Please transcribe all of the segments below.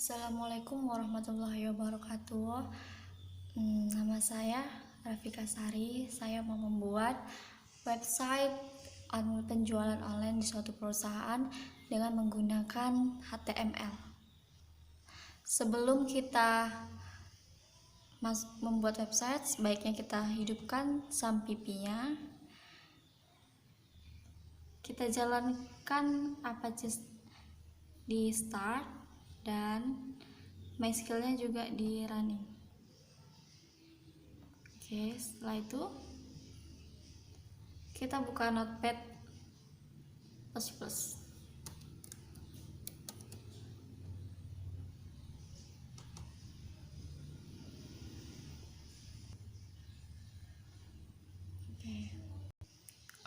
Assalamualaikum warahmatullahi wabarakatuh. Nama saya Rafika Sari. Saya mau membuat website penjualan online di suatu perusahaan dengan menggunakan HTML. Sebelum kita membuat website, sebaiknya kita hidupkan SAMPP-nya. Kita jalankan Apache di start dan MySQL-nya juga di running. Oke, setelah itu kita buka Notepad++.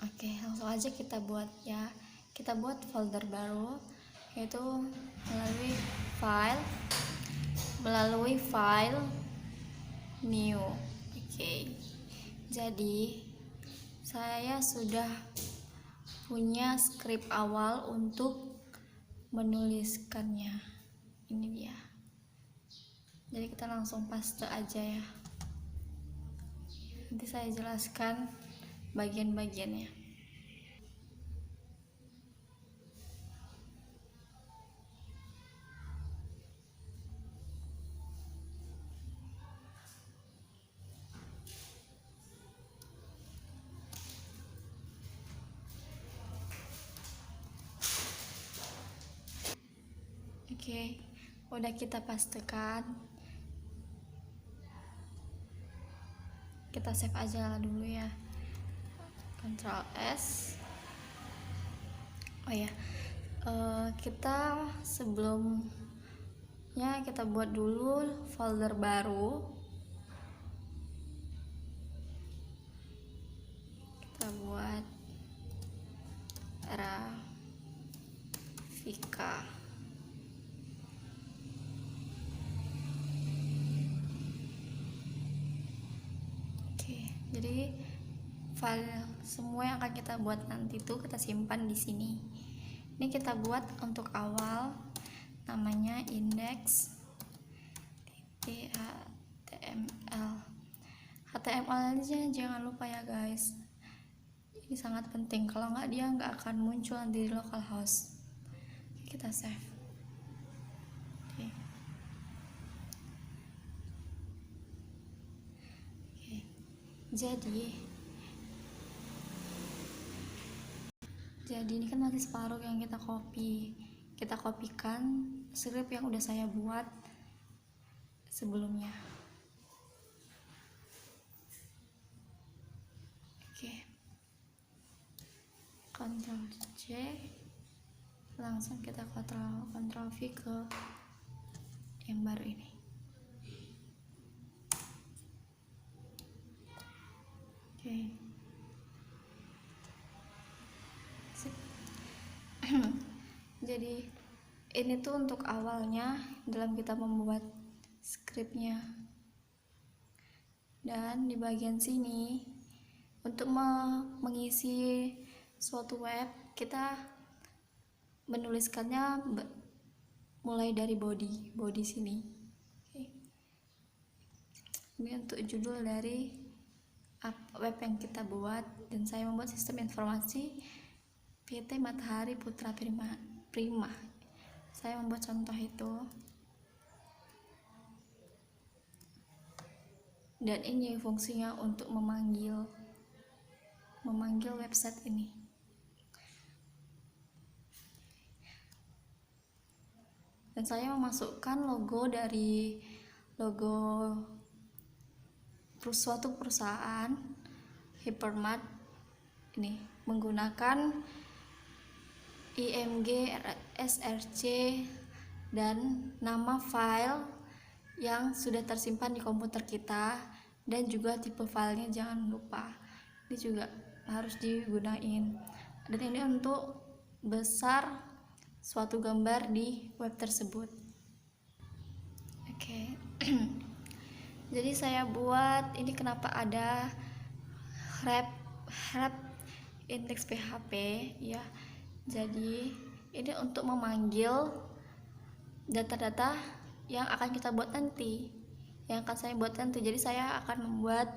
Oke, langsung aja kita buat ya. Kita buat folder baru, yaitu melalui file new. Oke. Jadi saya sudah punya skrip awal untuk menuliskannya. Ini dia. Jadi kita langsung paste aja ya. Nanti saya jelaskan bagian-bagiannya. Oke, udah kita pastikan. Kita save aja dulu ya. Ctrl S. Oh ya, kita sebelumnya kita buat dulu folder baru. Kita buat Rafika. Jadi file semua yang akan kita buat nanti itu kita simpan di sini. Ini kita buat untuk awal, namanya index.html. HTML-nya jangan lupa ya guys. Ini sangat penting. Kalau nggak dia nggak akan muncul di localhost. Kita save. Jadi ini kan masih separuh yang kita kopikan script yang udah saya buat sebelumnya. Oke, Ctrl C, langsung kita Ctrl V ke yang baru ini. Oke. Jadi ini tuh untuk awalnya dalam kita membuat skripnya. Dan di bagian sini untuk mengisi suatu web, kita menuliskannya mulai dari body sini. Oke. Ini untuk judul dari web yang kita buat, dan saya membuat sistem informasi PT Matahari Putra Prima. Saya membuat contoh itu, dan ini fungsinya untuk memanggil website ini. Dan saya memasukkan logo suatu perusahaan Hypermart ini menggunakan IMG SRC dan nama file yang sudah tersimpan di komputer kita, dan juga tipe filenya jangan lupa, ini juga harus digunain. Dan ini untuk besar suatu gambar di web tersebut. Oke. Jadi saya buat ini, kenapa ada wrap index PHP ya. Jadi ini untuk memanggil data-data yang akan kita buat nanti, yang akan saya buat nanti. Jadi saya akan membuat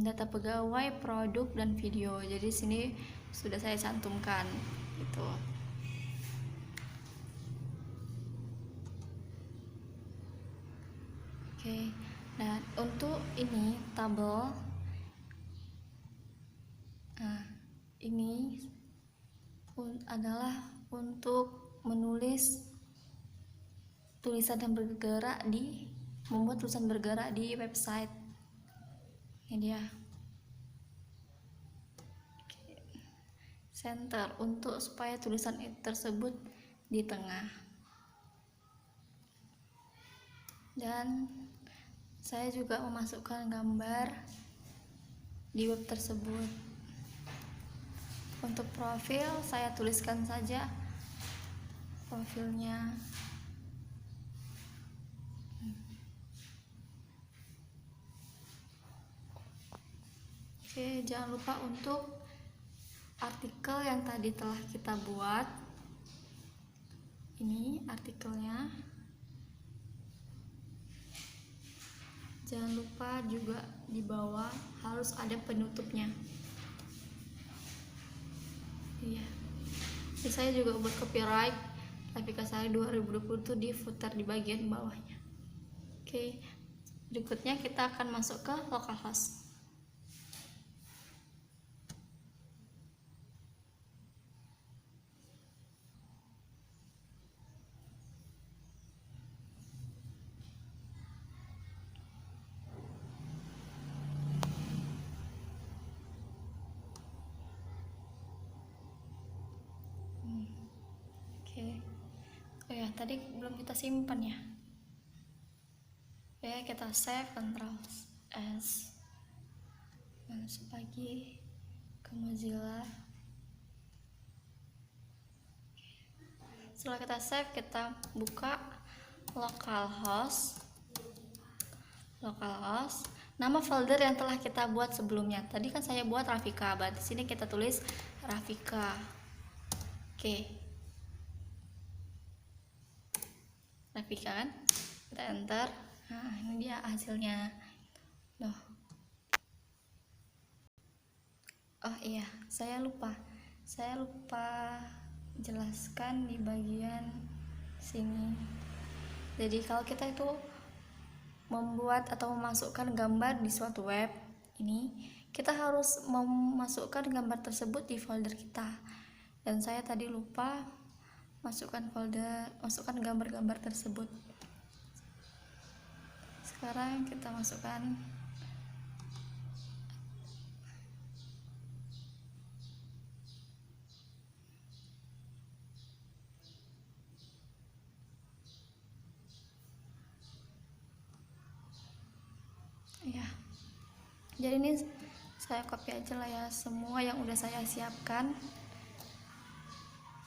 data pegawai, produk, dan video. Jadi sini sudah saya cantumkan gitu. Oke, dan untuk ini tabel, nah ini adalah untuk menulis tulisan yang bergerak membuat tulisan bergerak di website. Ini dia. Center untuk supaya tulisan tersebut di tengah. Dan saya juga memasukkan gambar di web tersebut. Untuk profil saya tuliskan saja profilnya. Oke, jangan lupa untuk artikel yang tadi telah kita buat. Ini artikelnya. Jangan lupa juga di bawah harus ada penutupnya. Iya. Jadi saya juga buat copyright aplikasi 2020 itu di footer di bagian bawahnya. Oke. Berikutnya kita akan masuk ke localhost. Oke. Oh ya, tadi belum kita simpan ya. Oke, kita save, Ctrl S, masuk lagi ke Mozilla. Setelah kita save, kita buka localhost. Nama folder yang telah kita buat sebelumnya. Tadi kan saya buat Rafika, berarti sini kita tulis Rafika. Oke. Rafika kan? Kita enter. Nah, ini dia hasilnya. Loh. Oh iya, saya lupa jelaskan di bagian sini. Jadi kalau kita itu membuat atau memasukkan gambar di suatu web ini, kita harus memasukkan gambar tersebut di folder kita. Dan saya tadi lupa masukkan gambar-gambar tersebut. Sekarang kita masukkan. Ya, jadi ini saya copy aja lah ya semua yang udah saya siapkan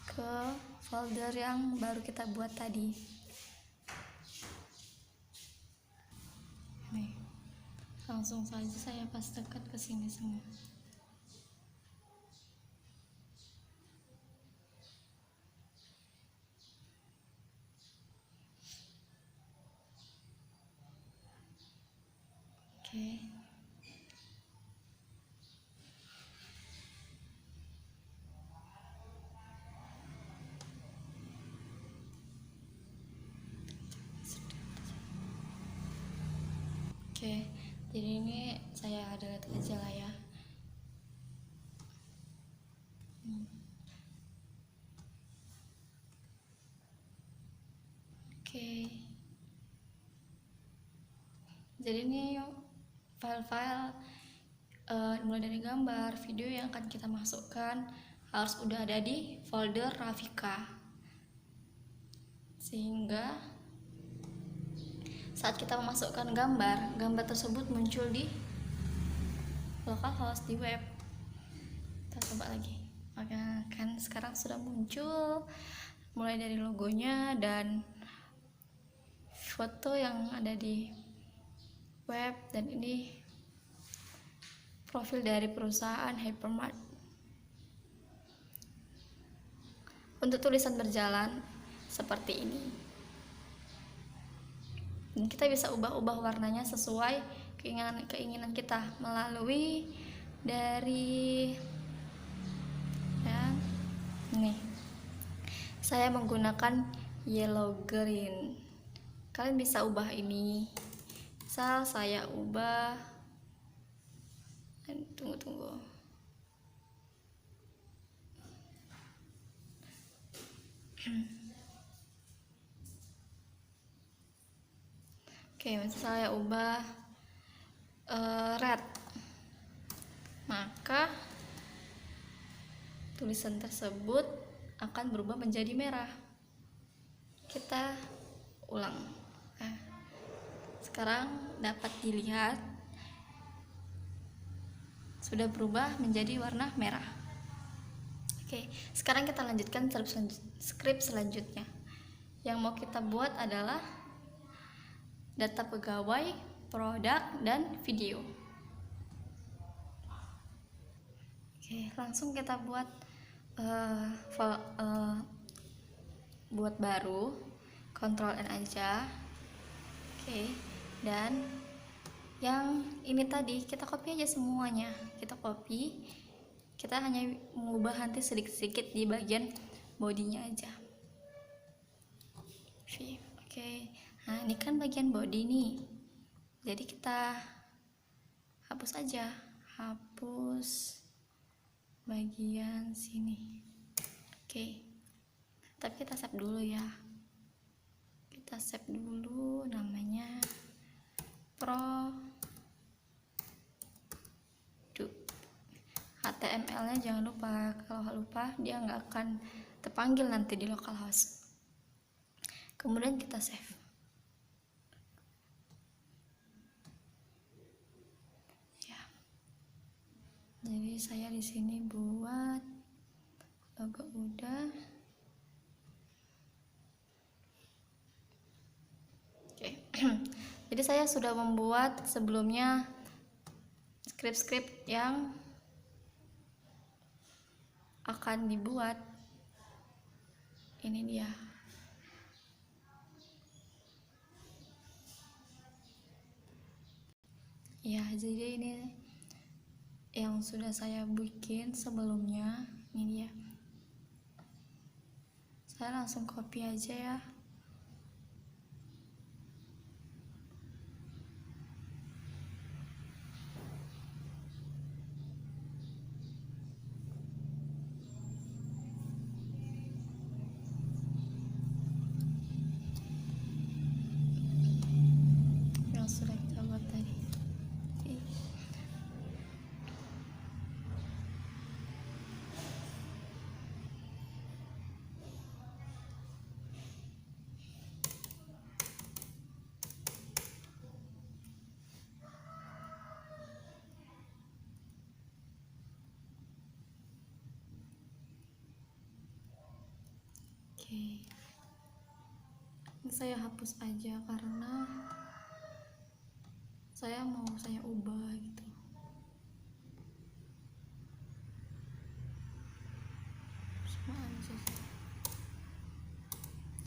ke folder yang baru kita buat tadi. Nih, langsung saja saya pastekan ke sini semua. Oke. Oke, jadi ini saya delete aja lah ya. Oke. Jadi ini file-file mulai dari gambar, video yang akan kita masukkan harus udah ada di folder Rafika, sehingga saat kita memasukkan gambar tersebut muncul di localhost di web. Kita coba lagi. Maka kan sekarang sudah muncul mulai dari logonya dan foto yang ada di web, dan ini profil dari perusahaan Hypermart. Untuk tulisan berjalan seperti ini. Dan kita bisa ubah-ubah warnanya sesuai keinginan kita melalui dari ya, nih saya menggunakan yellow green. Kalian bisa ubah ini. Misal saya ubah, tunggu. Oke, misal saya ubah red, maka tulisan tersebut akan berubah menjadi merah. Kita ulang. Nah, sekarang dapat dilihat sudah berubah menjadi warna merah. Oke, sekarang kita lanjutkan script selanjutnya. Yang mau kita buat adalah data pegawai, produk, dan video. Oke, langsung kita buat buat baru, Ctrl N aja. Oke, dan yang ini tadi kita copy aja semuanya. Kita copy, kita hanya mengubah nanti sedikit-sedikit di bagian bodinya aja. Oke, nah ini kan bagian body nih, jadi kita hapus aja, hapus bagian sini. Oke, tapi kita save dulu ya. Kita save dulu namanya HTML nya jangan lupa, kalau lupa dia nggak akan terpanggil nanti di localhost. Kemudian kita save. Ya, jadi saya di sini buat logo udah. Oke. Jadi saya sudah membuat sebelumnya script-script yang akan dibuat. Ini dia. Ya, jadi ini yang sudah saya bikin sebelumnya. Ini dia. Saya langsung copy aja ya. Sudah kita buat tadi. Oke. Ini saya hapus aja karena saya mau saya ubah gitu.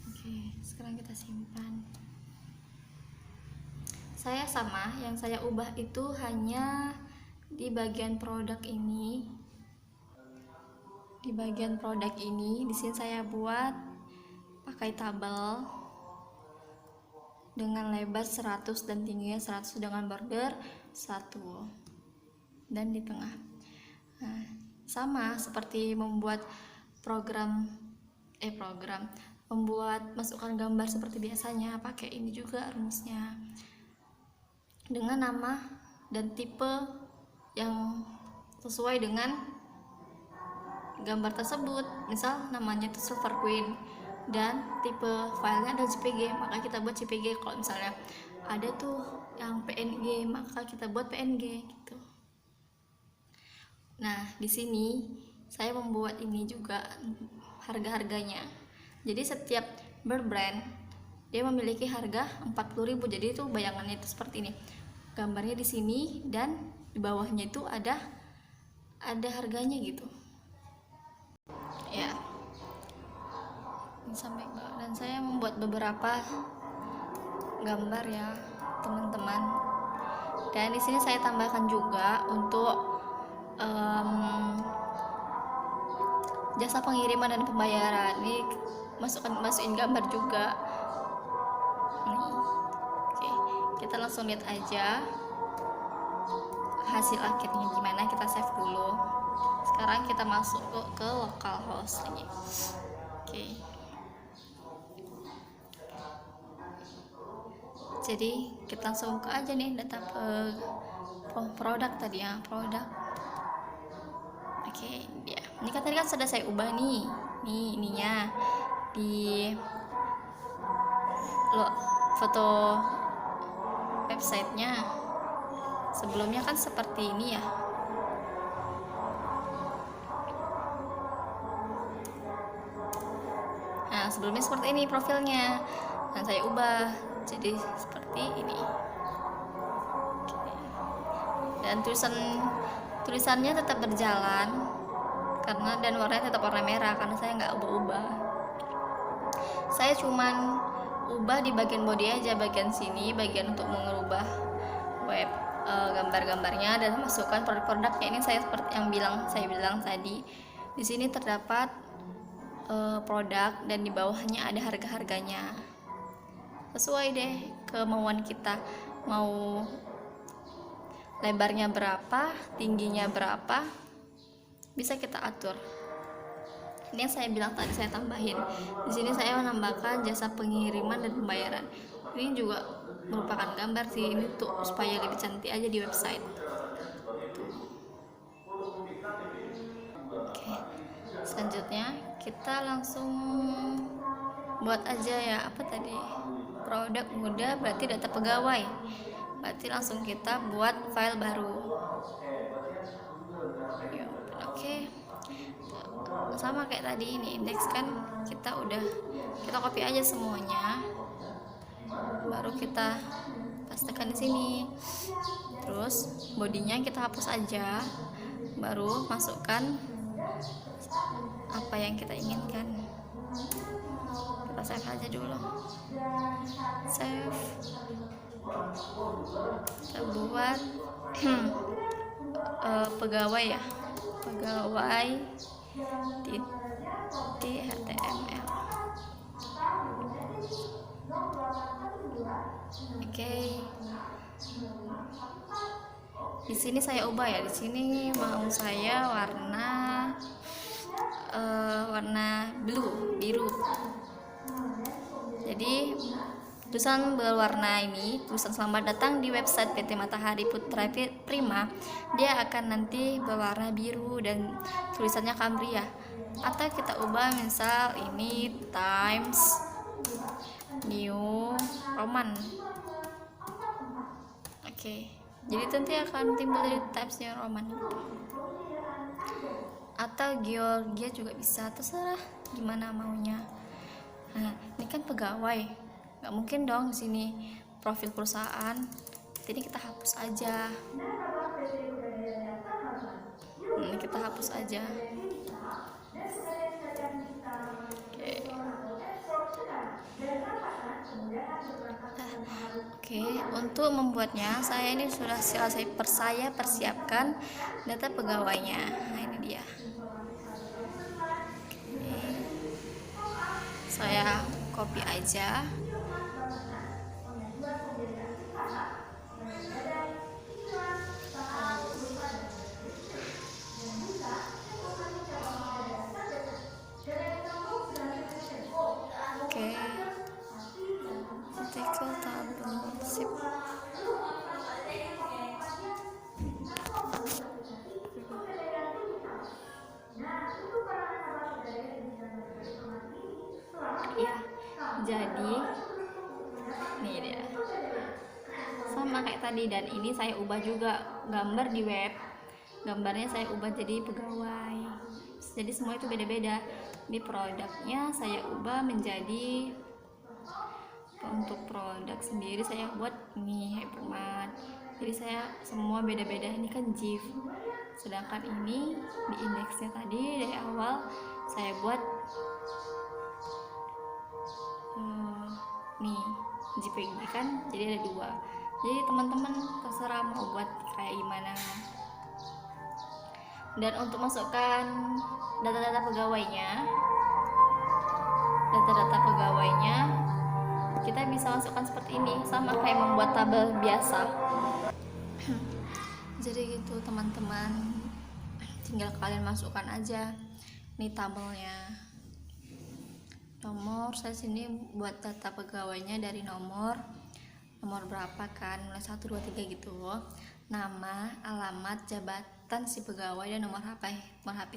Oke, sekarang kita simpan. Saya sama, yang saya ubah itu hanya di bagian produk ini. Di bagian produk ini, di sini saya buat pakai tabel dengan lebar 100 dan tingginya 100 dengan border 1 dan di tengah. Nah, sama seperti membuat membuat masukkan gambar seperti biasanya, pakai ini juga rumusnya dengan nama dan tipe yang sesuai dengan gambar tersebut. Misal namanya itu Silver Queen dan tipe filenya adalah JPG, maka kita buat JPG. Kalau misalnya ada tuh yang PNG, maka kita buat PNG gitu. Nah, di sini saya membuat ini juga harga-harganya. Jadi setiap berbrand dia memiliki harga 40.000. Jadi itu bayangannya itu seperti ini. Gambarnya di sini dan di bawahnya itu ada harganya gitu. Ya. Sampai dan saya membuat beberapa gambar ya teman-teman. Dan di sini saya tambahkan juga untuk jasa pengiriman dan pembayaran. Ini masukin gambar juga. Oke, kita langsung lihat aja hasil akhirnya gimana. Kita save dulu. Sekarang kita masuk ke localhost ini. Oke. Jadi kita langsung buka aja nih data produk tadi ya, produk. Oke, ya. Ini kan tadi kan sudah saya ubah nih. Nih ininya di foto websitenya. Sebelumnya kan seperti ini ya. Nah, sebelumnya seperti ini profilnya. Nah, saya ubah jadi seperti ini. Oke. Dan tulisannya tetap berjalan dan warnanya tetap warna merah karena saya nggak ubah-ubah. Saya cuman ubah di bagian body aja, bagian sini, bagian untuk mengubah web gambar-gambarnya dan masukkan produk-produknya. Ini saya seperti yang saya bilang tadi. Di sini terdapat produk dan di bawahnya ada harga-harganya. Sesuai deh kemauan kita, mau lebarnya berapa, tingginya berapa, bisa kita atur. Ini yang saya bilang tadi saya tambahin. Di sini saya menambahkan jasa pengiriman dan pembayaran. Ini juga merupakan gambar sih, ini tuh supaya lebih cantik aja di website. Oke, selanjutnya kita langsung buat aja ya, apa tadi, produk mudah berarti data pegawai, berarti langsung kita buat file baru. Oke, sama kayak tadi, ini indeks kan kita copy aja semuanya, baru kita pastekan di sini. Terus bodinya kita hapus aja, baru masukkan apa yang kita inginkan. Kita save aja dulu, save. Kita buat pegawai ya, pegawai .html. Oke. Di sini saya ubah ya, di sini mau saya warna biru. Jadi tulisan berwarna ini, tulisan selamat datang di website PT Matahari Putra Prima, dia akan nanti berwarna biru dan tulisannya Cambria. Atau kita ubah misal ini Times New Roman. Oke, jadi nanti akan timbul dari Times New Roman. Atau Georgia juga bisa, terserah gimana maunya. Nah, ini kan pegawai, nggak mungkin dong di sini profil perusahaan, jadi kita hapus aja. Ini kita hapus aja. Oke, untuk membuatnya saya ini sudah saya persiapkan data pegawainya. Nah, ini dia. Saya copy aja. Oke. Artikel tabel sip. Ya, jadi nih dia sama kayak tadi, dan ini saya ubah juga gambar di web, gambarnya saya ubah jadi pegawai, jadi semua itu beda-beda. Ini produknya saya ubah menjadi, untuk produk sendiri saya buat ini Hypermart, jadi saya semua beda-beda. Ini kan GIF, sedangkan ini di indeksnya tadi dari awal saya buat nih JPG kan, jadi ada 2. Jadi teman-teman terserah mau buat kayak gimana. Dan untuk masukkan data-data pegawainya kita bisa masukkan seperti ini, sama kayak membuat tabel biasa. Jadi gitu teman-teman, tinggal kalian masukkan aja nih tabelnya. Nomor saya sini buat data pegawainya dari nomor berapa kan, mulai 1, 2, 3 gitu. Nama, alamat, jabatan si pegawai, dan nomor HP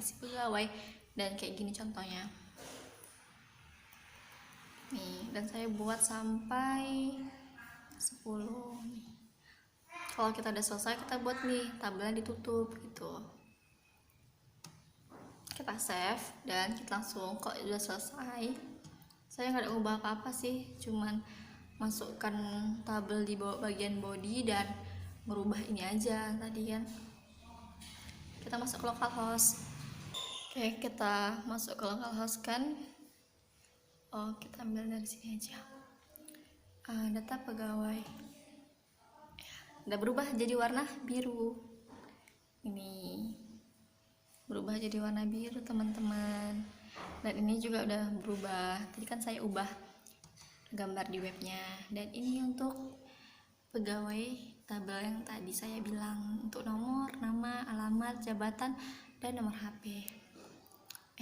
si pegawai, dan kayak gini contohnya nih. Dan saya buat sampai 10 nih. Kalau kita udah selesai, kita buat nih tabelnya ditutup gitu. Kita save dan kita langsung, kok udah selesai. Saya nggak ada ubah apa-apa sih, cuman masukkan tabel di bawah bagian body dan merubah ini aja tadi kan. Kita masuk ke localhost. Oke, kita masuk ke localhost kan. Kita ambil dari sini aja. Data pegawai udah berubah jadi warna biru. Ini berubah jadi warna biru teman-teman. Dan ini juga udah berubah. Tadi kan saya ubah gambar di webnya. Dan ini untuk pegawai tabel yang tadi saya bilang, untuk nomor, nama, alamat, jabatan, dan nomor HP.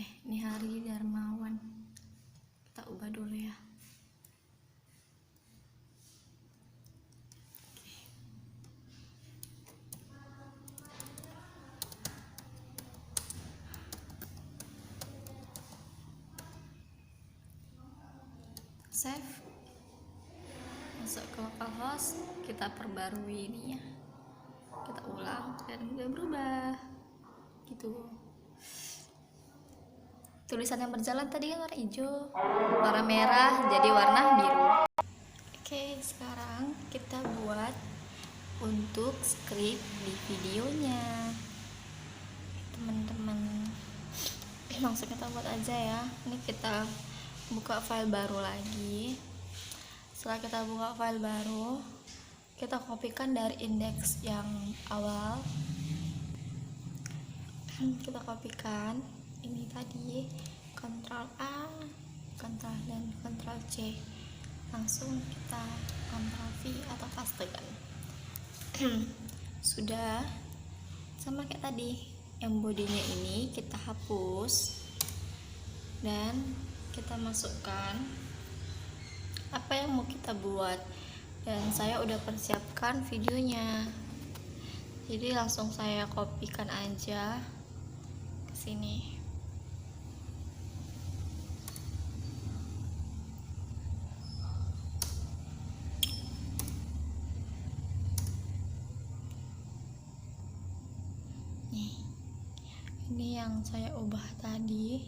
Ini Hari Darmawan, kita ubah dulu ya. Save, masuk ke localhost, kita perbarui ini ya, kita ulang dan udah berubah gitu. Tulisan yang berjalan tadi kan warna hijau, warna merah jadi warna biru. Oke, sekarang kita buat untuk script di videonya teman-teman. Langsung kita buat aja ya. Ini kita buka file baru lagi. Setelah kita buka file baru, kita kopikan dari indeks yang awal. Kita kopikan ini tadi, Ctrl A, Ctrl dan Ctrl C. Langsung kita Ctrl V atau pastekan. Sudah, sama kayak tadi, yang bodinya ini kita hapus dan kita masukkan apa yang mau kita buat. Dan saya udah persiapkan videonya, jadi langsung saya kopikan aja ke sini. Nih, ini yang saya ubah tadi.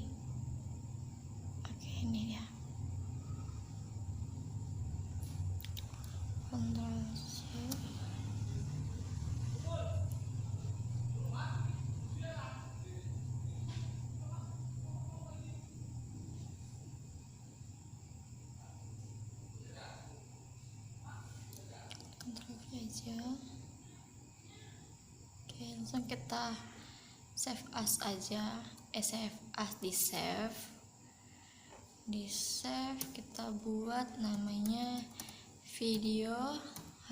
Oke, ini dia. Ctrl C. Ctrl V aja. Oke, langsung kita save as aja. Save as, di save kita buat namanya video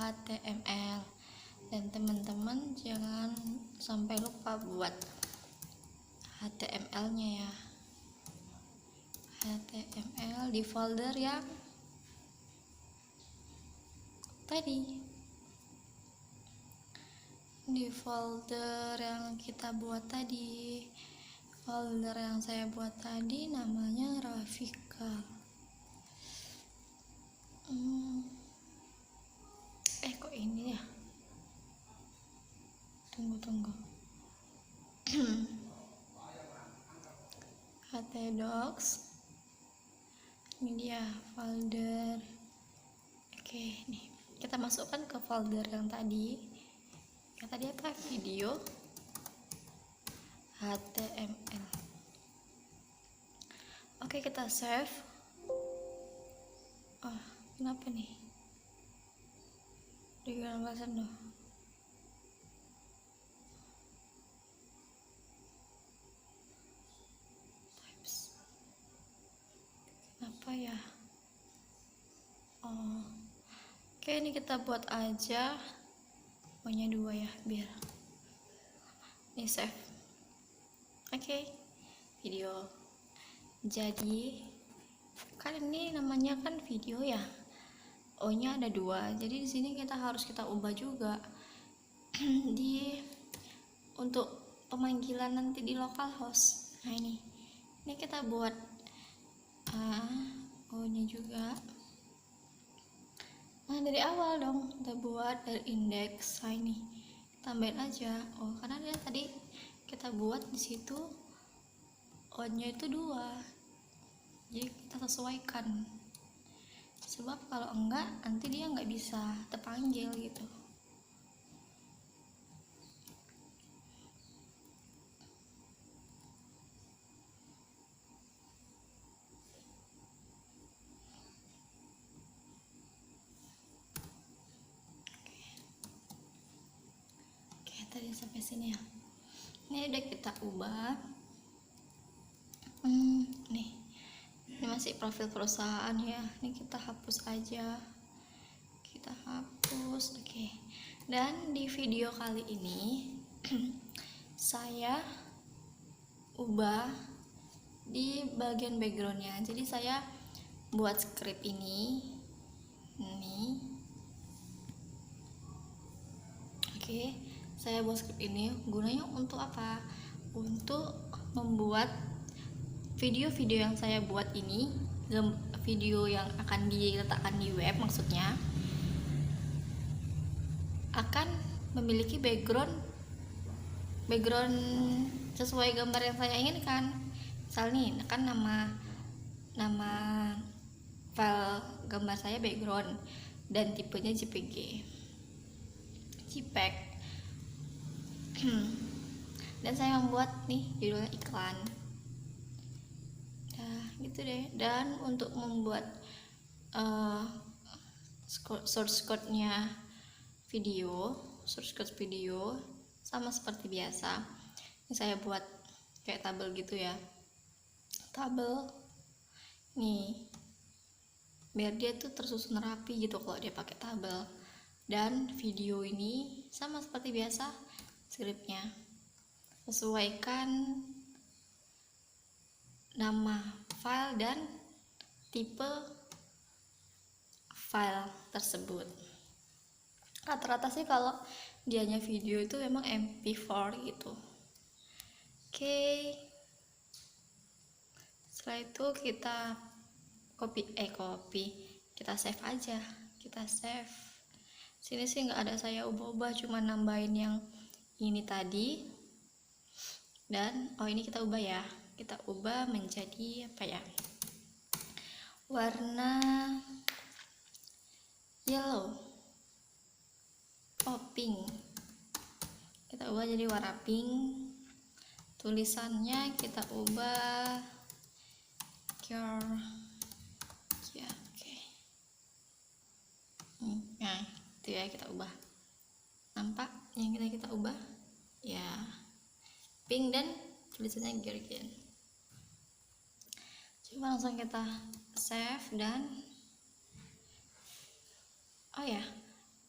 HTML. Dan teman-teman jangan sampai lupa buat HTML nya ya. HTML di folder yang tadi, di folder yang kita buat tadi. Folder yang saya buat tadi namanya Rafika. Kok ini ya, tunggu htdocs, ini dia folder. Oke, nih kita masukkan ke folder yang tadi apa, video HTML. Oke, kita save. Kenapa nih Di dong. Kenapa ya? Oh, oke, ini kita buat aja maunya 2 ya, biar ini save. Oke, video. Jadi kan ini namanya kan video ya, O nya ada 2, jadi di sini kita harus ubah juga di untuk pemanggilan nanti di localhost. Nah ini kita buat O nya juga. Nah dari awal dong kita buat dari indeks. Nah ini tambahin aja karena dia tadi kita buat di situ O nya itu 2, jadi kita sesuaikan, sebab kalau enggak nanti dia nggak bisa terpanggil gitu. Oke, tadi sampai sini ya. Ini udah kita ubah. Nih, ini masih profil perusahaan ya. Ini kita hapus aja. Kita hapus. Oke. Dan di video kali ini saya ubah di bagian backgroundnya. Jadi saya buat script ini. Oke, saya buat script ini gunanya untuk apa? Untuk membuat video-video yang saya buat ini, video yang akan diletakkan di web maksudnya, akan memiliki background sesuai gambar yang saya inginkan. Misal nih kan nama file gambar saya background dan tipenya JPG, JPEG. Dan saya membuat nih judulnya iklan. Nah gitu deh. Dan untuk membuat source code-nya source code video sama seperti biasa. Ini saya buat kayak tabel gitu ya, tabel nih, biar dia tuh tersusun rapi gitu kalau dia pakai tabel. Dan video ini sama seperti biasa, scriptnya sesuaikan nama file dan tipe file tersebut. Rata-rata sih kalau dianya video itu memang MP4 gitu. Oke. Setelah itu kita copy, kita save aja. Kita save. Sini sih nggak ada saya ubah-ubah, cuma nambahin yang ini tadi. Dan ini kita ubah ya. Kita ubah menjadi apa ya? Warna yellow. Pink. Kita ubah jadi warna pink. Tulisannya kita ubah ya, oke. Nah, itu ya kita ubah. Nampak yang kita ubah? Ya, pink dan tulisannya Georgian. Coba langsung kita save dan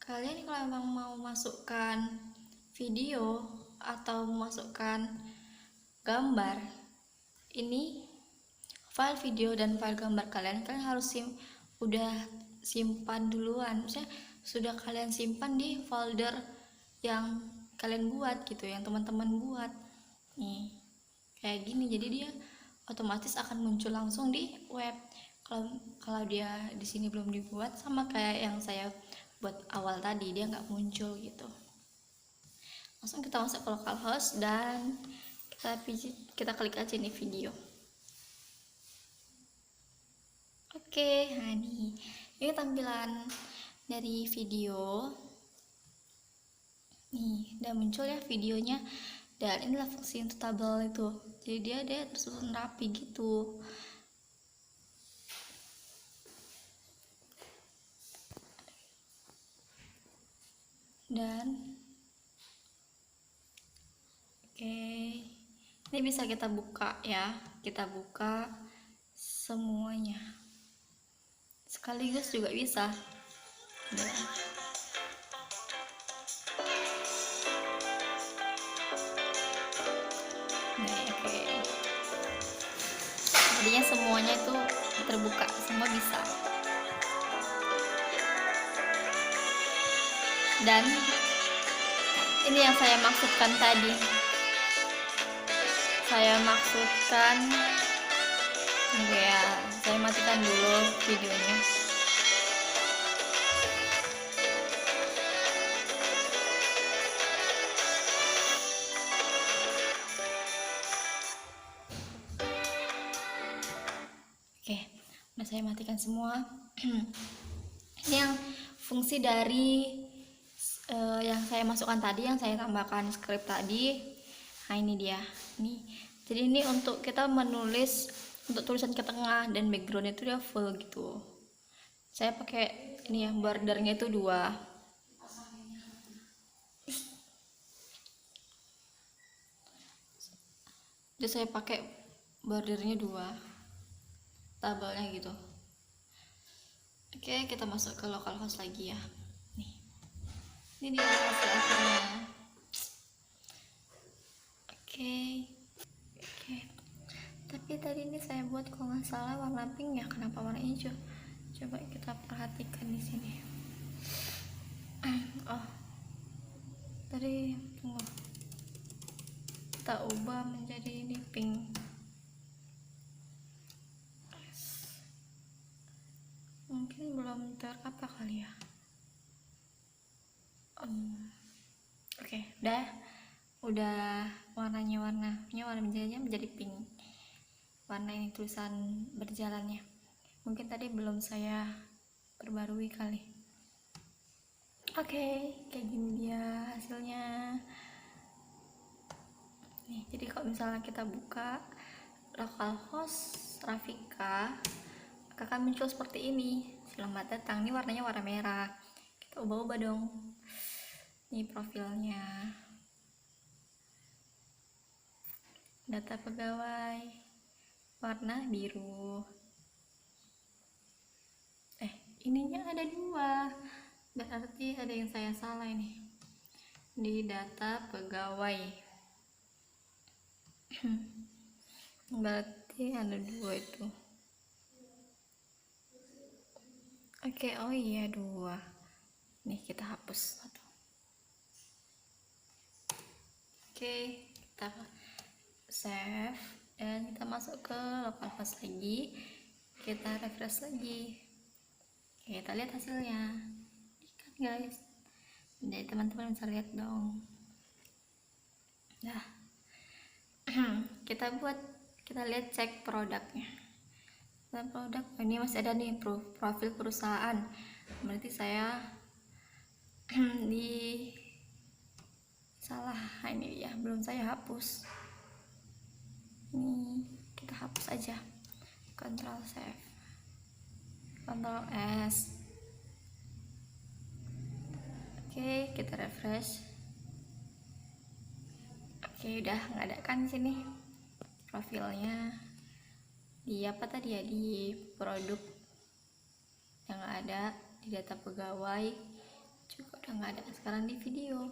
kalian kalau emang mau masukkan video atau masukkan gambar, ini file video dan file gambar kalian harus udah simpan duluan, maksudnya sudah kalian simpan di folder yang kalian buat gitu, yang teman-teman buat nih kayak gini. Jadi dia otomatis akan muncul langsung di web. Kalau dia di sini belum dibuat, sama kayak yang saya buat awal tadi, dia nggak muncul gitu. Langsung kita masuk ke localhost dan kita klik aja nih video. Oke, nah ini tampilan dari video. Nih, udah muncul ya videonya. Dan inilah fungsi untuk tabel itu. Jadi dia tersusun rapi gitu. Dan oke, ini bisa kita buka ya, kita buka semuanya sekaligus juga bisa. Nah, oke, jadinya semuanya itu terbuka, semua bisa. Dan ini yang saya maksudkan tadi, saya matikan dulu videonya. Oke, udah saya matikan semua. Ini yang fungsi dari yang saya masukkan tadi, yang saya tambahkan script tadi. Nah, ini dia. Nih. Jadi ini untuk kita menulis untuk tulisan ke tengah, dan background itu dia full gitu. Saya pakai ini ya, bordernya itu 2. Jadi saya pakai bordernya 2, tabelnya gitu. Oke, kita masuk ke localhost lagi ya. Nih, ini dia hasil akhirnya. Oke. Tapi tadi ini saya buat kalau nggak salah warna pink ya, kenapa warna hijau? Coba kita perhatikan di sini. Oh, tadi tunggu, kita ubah menjadi ini pink. Mungkin belum terapa kali ya. Oke, udah warnanya menjadi pink. Warna ini tulisan berjalannya. Mungkin tadi belum saya perbarui kali. Oke, kayak gini dia hasilnya. Nih, jadi kalau misalnya kita buka localhost Rafika, akan muncul seperti ini. Selamat datang. Ini warnanya warna merah. Kita ubah-ubah dong. Ini profilnya. Data pegawai warna biru. Ininya ada 2. Berarti ada yang saya salah ini. Di data pegawai. Berarti ada 2 itu. Oke, oh iya 2. Nih kita hapus 1. Oke, kita save dan kita masuk ke localhost lagi. Kita refresh lagi. Oke, kita lihat hasilnya. Kan guys, jadi teman-teman bisa lihat dong. Nah, kita lihat cek produknya. Dan produk ini masih ada nih profil perusahaan. Berarti saya di salah. Ini ya, belum saya hapus. Ini kita hapus aja. Ctrl save, Ctrl S. Oke, kita refresh. Oke, udah nggak ada kan di sini profilnya. Di apa tadi ya, di produk yang nggak ada, di data pegawai juga udah nggak ada. Sekarang di video.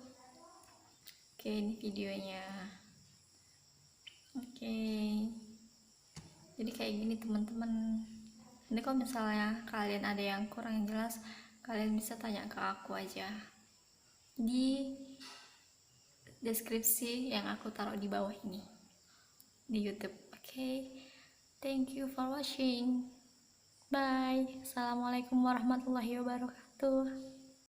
Oke, ini videonya. Oke, jadi kayak gini teman-teman. Ini kalau misalnya kalian ada yang kurang jelas, kalian bisa tanya ke aku aja di deskripsi yang aku taruh di bawah ini di YouTube. Oke, thank you for watching. Bye. Assalamualaikum warahmatullahi wabarakatuh.